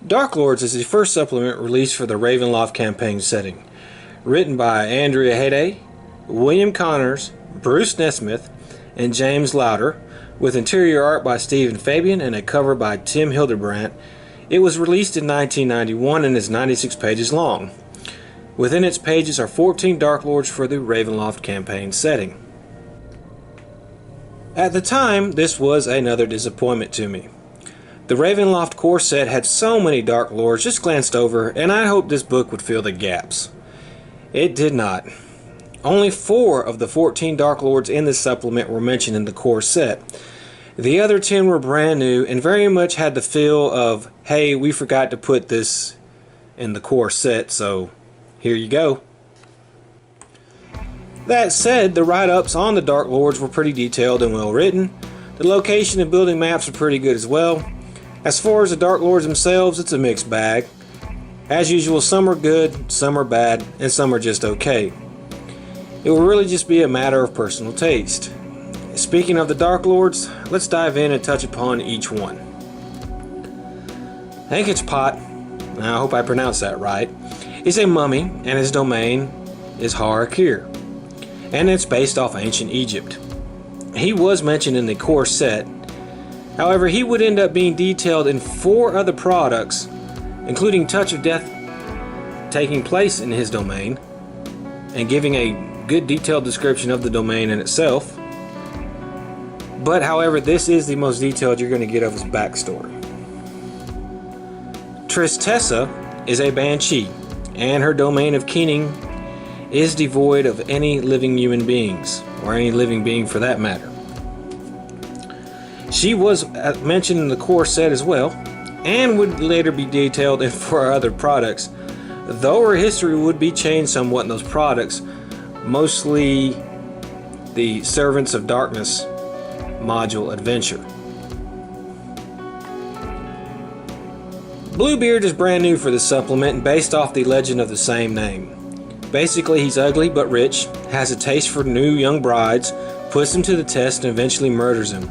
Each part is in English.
Darklords is the first supplement released for the RAVENLOFT campaign setting. Written by Andrea Hayday, William Connors, Bruce Nesmith, and James Lowder, with interior art by Stephen Fabian and a cover by Tim Hildebrandt. It was released in 1991 and is 96 pages long. Within its pages are 14 Darklords for the RAVENLOFT campaign setting. At the time, this was another disappointment to me. The RAVENLOFT core set had so many Darklords just glanced over, and I hoped this book would fill the gaps. It did not. Only 4 of the 14 Darklords in this supplement were mentioned in the core set. The other 10 were brand new and very much had the feel of, hey, we forgot to put this in the core set, so here you go. That said, the write-ups on the Darklords were pretty detailed and well written. The location and building maps are pretty good as well. As far as the Darklords themselves, it's a mixed bag. As usual, some are good, some are bad, and some are just okay. It will really just be a matter of personal taste. Speaking of the Darklords, let's dive in and touch upon each one. Pot, I hope I pronounced that right, is a mummy, and his domain is Harakir, and it's based off ancient Egypt. He was mentioned in the core set. However, he would end up being detailed in 4 other products, including Touch of Death taking place in his domain, and giving a good detailed description of the domain in itself. But however, this is the most detailed you're going to get of his backstory. Tristessa is a banshee, and her domain of Keening is devoid of any living human beings, or any living being for that matter. She was mentioned in the core set as well, and would later be detailed in 4 other products, though her history would be changed somewhat in those products, mostly the Servants of Darkness module adventure. Bluebeard is brand new for this supplement, based off the legend of the same name. Basically, he's ugly but rich, has a taste for new young brides, puts them to the test, and eventually murders them.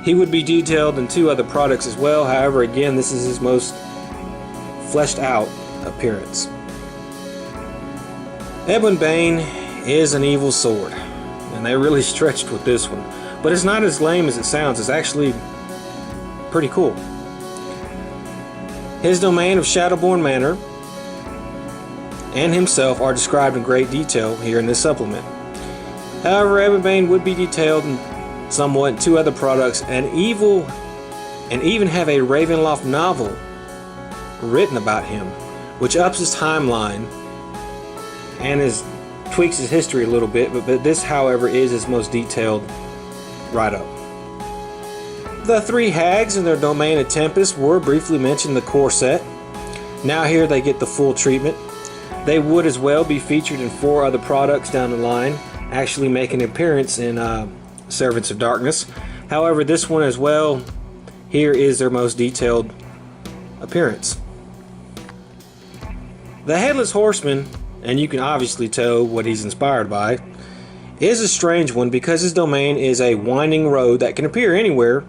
He would be detailed in 2 other products as well, however, again, this is his most fleshed out appearance. Ebonbane is an evil sword, and they really stretched with this one. But it's not as lame as it sounds, it's actually pretty cool. His domain of Shadowborn Manor and himself are described in great detail here in this supplement. However, Ebonbane would be detailed in somewhat in 2 other products, and even have a RAVENLOFT novel written about him, which ups his timeline and tweaks his history a little bit, but this, however, is his most detailed write-up. The 3 hags and their domain of Tempest were briefly mentioned in the core set. Now here they get the full treatment. They would as well be featured in 4 other products down the line, actually making an appearance in Servants of Darkness. However, this one as well, here is their most detailed appearance. The Headless Horseman, and you can obviously tell what he's inspired by, is a strange one because his domain is a winding road that can appear anywhere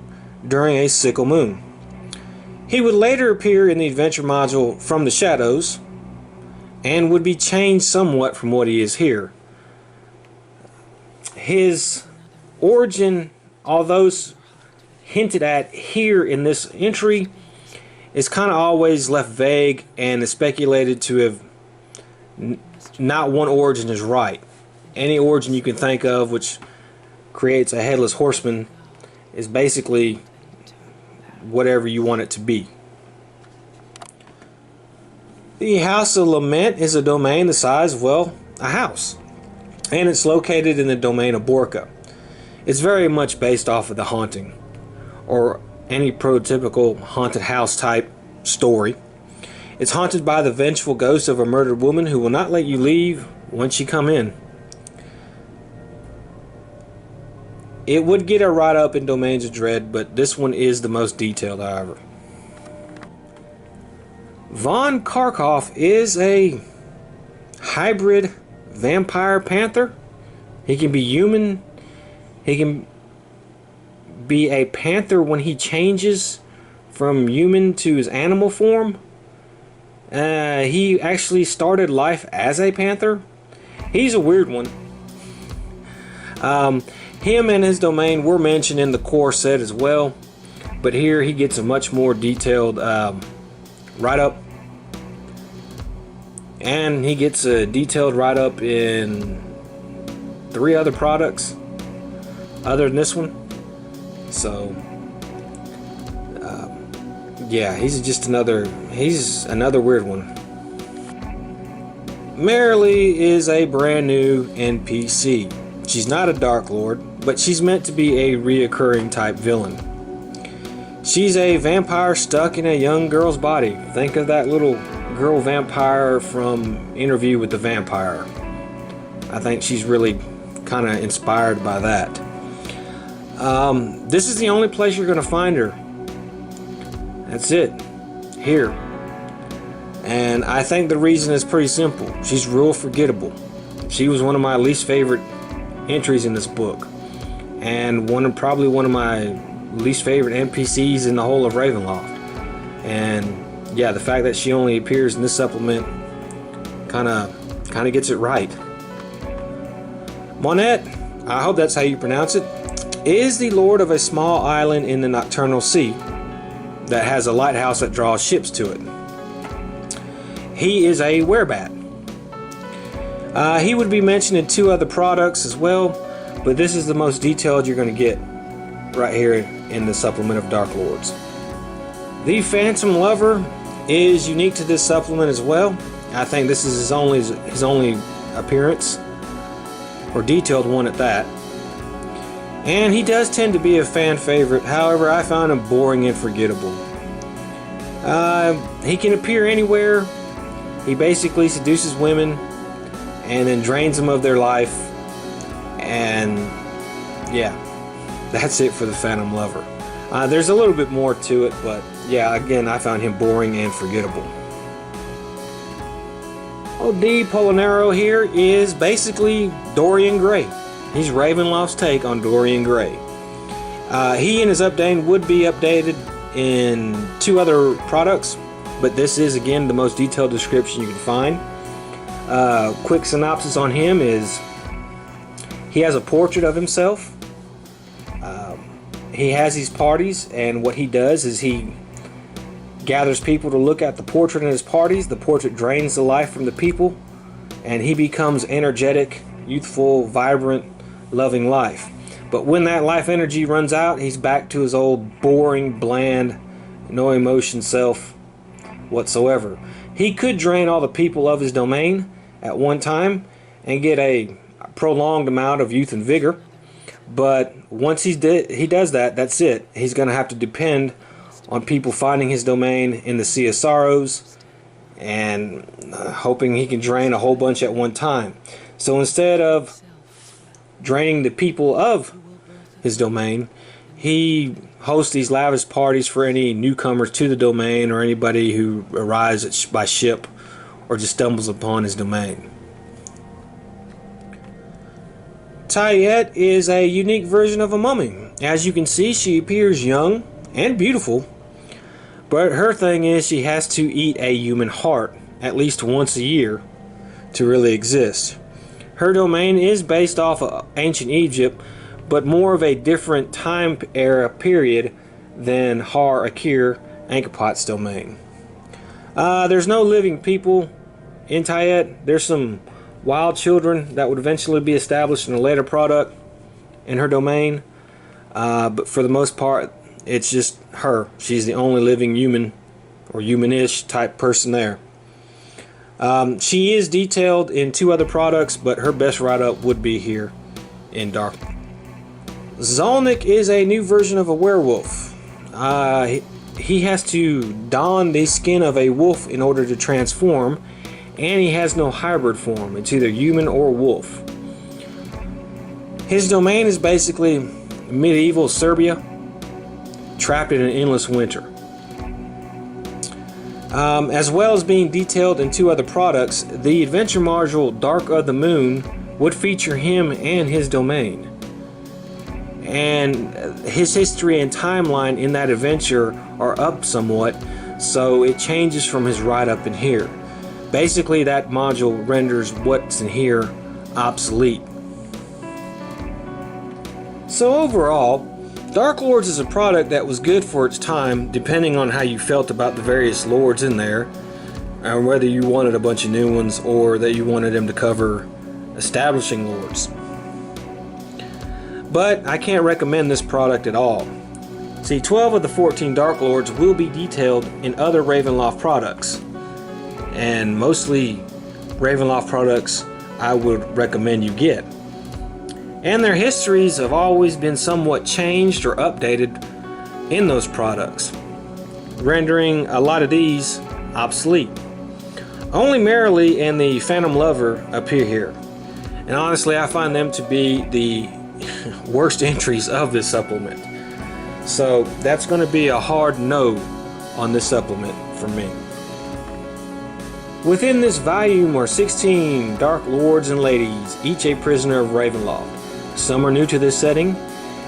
during a sickle moon. He would later appear in the adventure module From the Shadows, and would be changed somewhat from what he is here. His origin, although hinted at here in this entry, is kind of always left vague and is speculated to have not one origin is right. Any origin you can think of which creates a Headless Horseman is basically whatever you want it to be. The House of Lament is a domain the size of, well, a house, and it's located in the domain of Borca. It's very much based off of The Haunting, or any prototypical haunted house type story. It's haunted by the vengeful ghost of a murdered woman who will not let you leave once you come in. It would get a write-up in Domains of Dread, but this one is the most detailed, however. Von Karkov is a hybrid vampire panther. He can be human. He can be a panther when he changes from human to his animal form. He actually started life as a panther. He's a weird one. Him and his domain were mentioned in the core set as well, but here he gets a much more detailed write-up, and he gets a detailed write-up in 3 other products other than this one. So yeah, he's another weird one. Marilee is a brand new NPC. She's not a Darklord, but she's meant to be a reoccurring type villain. She's a vampire stuck in a young girl's body. Think of that little girl vampire from Interview with the Vampire. I think she's really kind of inspired by that. This is the only place you're going to find her. That's it. Here. And I think the reason is pretty simple. She's real forgettable. She was one of my least favorite entries in this book, and probably one of my least favorite NPCs in the whole of Ravenloft. And yeah, the fact that she only appears in this supplement kind of gets it right. Monette, I hope that's how you pronounce it, is the lord of a small island in the Nocturnal Sea that has a lighthouse that draws ships to it. He is a werebat. He would be mentioned in 2 other products as well, but this is the most detailed you're going to get right here in the supplement of Darklords. The Phantom Lover is unique to this supplement as well. I think this is his only appearance, or detailed one at that. And he does tend to be a fan favorite. However, I found him boring and forgettable. He can appear anywhere. He basically seduces women and then drains them of their life. And yeah, that's it for the Phantom Lover. There's a little bit more to it, but yeah, again, I found him boring and forgettable. O.D. Polinaro here is basically Dorian Gray. He's Ravenloft's take on Dorian Gray. He and his update would be updated in 2 other products, but this is again the most detailed description you can find. Quick synopsis on him is he has a portrait of himself. He has these parties, and what he does is he gathers people to look at the portrait in his parties. The portrait drains the life from the people, and he becomes energetic, youthful, vibrant, loving life. But when that life energy runs out, he's back to his old boring, bland, no emotion self whatsoever. He could drain all the people of his domain at one time and get a prolonged amount of youth and vigor, but once he does that, that's it. He's going to have to depend on people finding his domain in the Sea of Sorrows and hoping he can drain a whole bunch at one time. So instead of draining the people of his domain, he hosts these lavish parties for any newcomers to the domain or anybody who arrives by ship or just stumbles upon his domain. Tayet is a unique version of a mummy. As you can see, she appears young and beautiful, but her thing is she has to eat a human heart at least once a year to really exist. Her domain is based off of ancient Egypt, but more of a different time era period than Har Akir, Ankpot's domain. There's no living people in Tayet. There's some wild children that would eventually be established in a later product in her domain, but for the most part it's just her. She's the only living human or humanish type person there. She is detailed in 2 other products, but her best write-up would be here in Dark. Zolnik is a new version of a werewolf. He has to don the skin of a wolf in order to transform, and he has no hybrid form. It's either human or wolf. His domain is basically medieval Serbia, trapped in an endless winter. As well as being detailed in 2 other products, the adventure module Dark of the Moon would feature him and his domain. and his history and timeline in that adventure are up somewhat, so it changes from his write-up in here. Basically, that module renders what's in here obsolete. So overall, Darklords is a product that was good for its time, depending on how you felt about the various lords in there, and whether you wanted a bunch of new ones or that you wanted them to cover establishing lords. But I can't recommend this product at all. See, 12 of the 14 Darklords will be detailed in other RAVENLOFT products, and mostly RAVENLOFT products I would recommend you get. And their histories have always been somewhat changed or updated in those products, rendering a lot of these obsolete. Only Merrily and the Phantom Lover appear here, and honestly I find them to be the worst entries of this supplement. So that's going to be a hard no on this supplement for me. Within this volume are 16 dark lords and ladies, each a prisoner of Ravenloft. Some are new to this setting,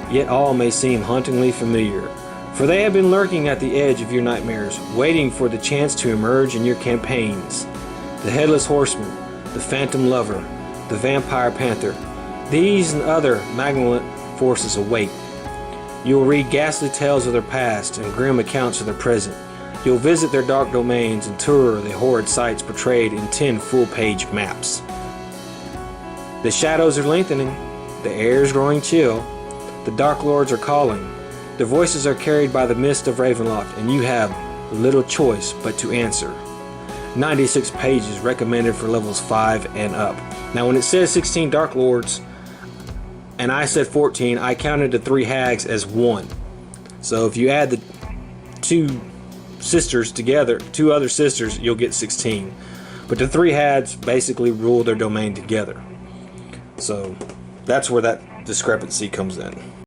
yet all may seem hauntingly familiar, for they have been lurking at the edge of your nightmares, waiting for the chance to emerge in your campaigns. The Headless Horseman, the Phantom Lover, the Vampire Panther, these and other malevolent forces await. You will read ghastly tales of their past and grim accounts of their present. You'll visit their dark domains and tour the horrid sights portrayed in 10 full-page maps. The shadows are lengthening. The air is growing chill. The Darklords are calling. Their voices are carried by the mist of Ravenloft, and you have little choice but to answer. 96 pages recommended for levels 5 and up. Now when it says 16 Darklords, and I said 14, I counted the 3 hags as 1. So if you add the 2 sisters together, 2 other sisters, you'll get 16. But the 3 hags basically rule their domain together. So that's where that discrepancy comes in.